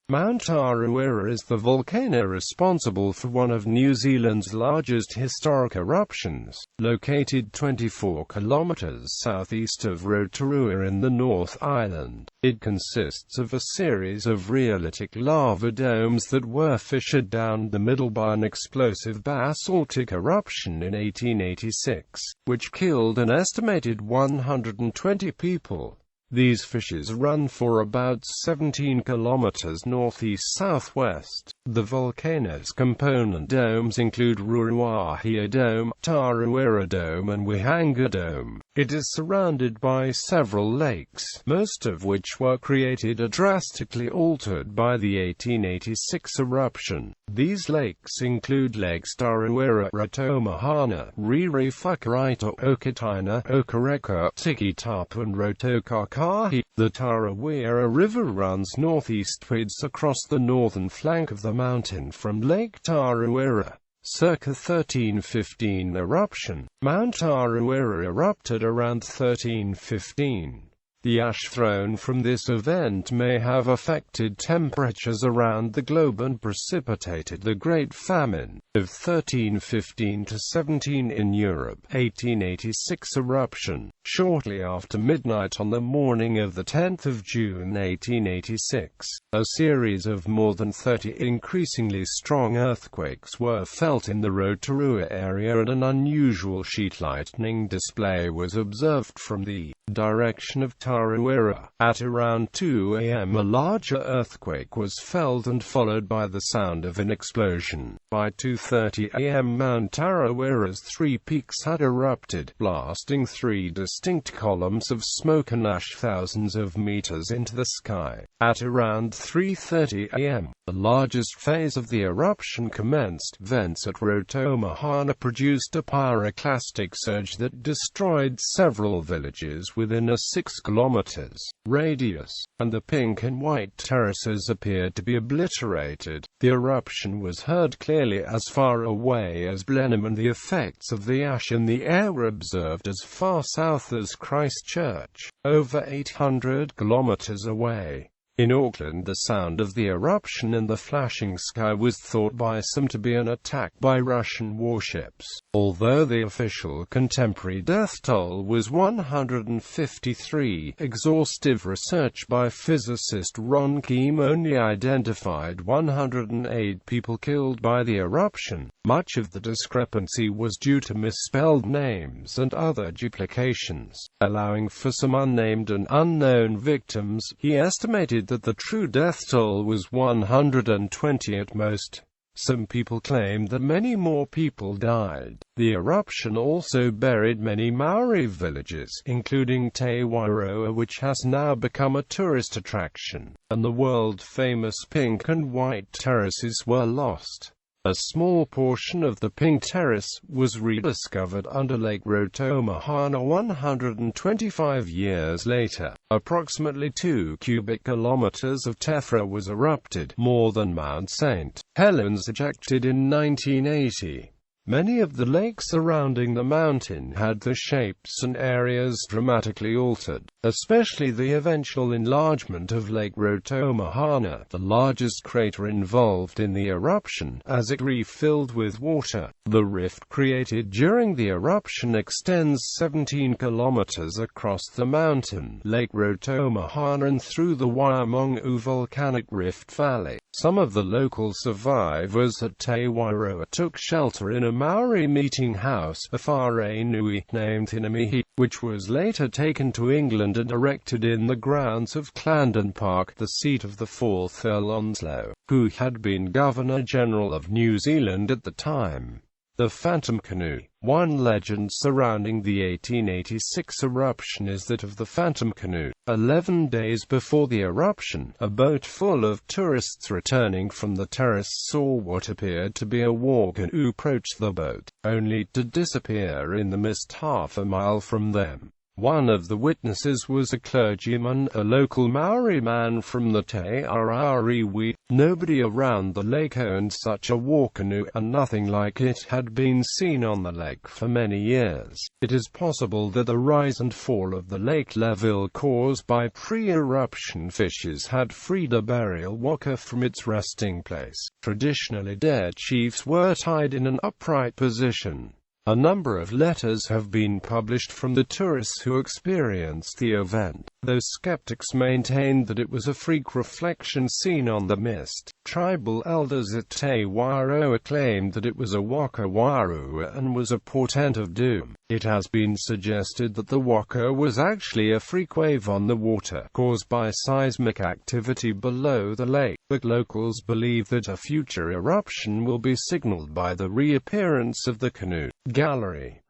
Mount Tarawera is the volcano responsible for one of New Zealand's largest historic eruptions, located 24 kilometres southeast of Rotorua in the North Island. It consists of a series of rhyolitic lava domes that were fissured down the middle by an explosive basaltic eruption in 1886, which killed an estimated 120 people. These fissures run for about 17 kilometres northeast-southwest. The volcano's component domes include Ruawahia Dome, Tarawera Dome and Wahanga Dome. It is surrounded by several lakes, most of which were created or drastically altered by the 1886 eruption. These lakes include Lakes Tarawera, Rotorua, Rhyolitic, Okatina, Okareka, Tikitapu and Rotorua. The Tarawera River runs northeastwards across the northern flank of the mountain from Lake Tarawera. Circa 1315 eruption. Mount Tarawera erupted around 1315. The ash thrown from this event may have affected temperatures around the globe and precipitated the Great Famine of 1315–17 in Europe. 1886 eruption. Shortly after midnight on the morning of the 10th of June 1886, a series of more than 30 increasingly strong earthquakes were felt in the Rotorua area, and an unusual sheet lightning display was observed from the direction of Tarawera. At around 2 a.m. a larger earthquake was felt and followed by the sound of an explosion. By 2:30 a.m. Mount Tarawera's three peaks had erupted, blasting three distinct columns of smoke and ash thousands of meters into the sky. At around 3:30 a.m., the largest phase of the eruption commenced. Vents at Rotorua produced a pyroclastic surge that destroyed several villages within a 6 kilometers radius, and the pink and white terraces appeared to be obliterated. The eruption was heard clearly as far away as Blenheim, and the effects of the ash in the air were observed as far south as Christchurch, over 800 kilometers away. In Auckland, the sound of the eruption in the flashing sky was thought by some to be an attack by Russian warships, although the official contemporary death toll was 153. Exhaustive research by physicist Ron Keim only identified 108 people killed by the eruption. Much of the discrepancy was due to misspelled names and other duplications, allowing for some unnamed and unknown victims. He estimated that the true death toll was 120 at most. Some people claimed that many more people died. The eruption also buried many Maori villages, including Tarawera, which has now become a tourist attraction, and the world-famous pink and white terraces were lost. A small portion of the Pink Terrace was rediscovered under Lake Rotorua 125 years later. Approximately 2 cubic kilometers of tephra was erupted, more than Mount St. Helens ejected in 1980. Many of the lakes surrounding the mountain had their shapes and areas dramatically altered, especially the eventual enlargement of Lake Rotorua, the largest crater involved in the eruption, as it refilled with water. The rift created during the eruption extends 17 kilometers across the mountain, Lake Rotorua, and through the Waimongu volcanic rift valley. Some of the local survivors at Tarawera took shelter in a Maori meeting house, a whare nui, named Hinamihi, which was later taken to England and erected in the grounds of Clarendon Park, the seat of the 4th Earl Onslow, who had been Governor-General of New Zealand at the time. The Phantom Canoe. One legend surrounding the 1886 eruption is that of the Phantom Canoe. 11 days before the eruption, a boat full of tourists returning from the terrace saw what appeared to be a war canoe approach the boat, only to disappear in the mist half a mile from them. One of the witnesses was a clergyman, a local Maori man from the Tarawera. Nobody around the lake owned such a war canoe, and nothing like it had been seen on the lake for many years. It is possible that the rise and fall of the lake level caused by pre-eruption fissures had freed a burial waka from its resting place. Traditionally, dead chiefs were tied in an upright position. A number of letters have been published from the tourists who experienced the event. Though skeptics maintained that it was a freak reflection seen on the mist, tribal elders at Tarawera claimed that it was a waka waru and was a portent of doom. It has been suggested that the waka was actually a freak wave on the water, caused by seismic activity below the lake, but locals believe that a future eruption will be signaled by the reappearance of the canoe. Gallery.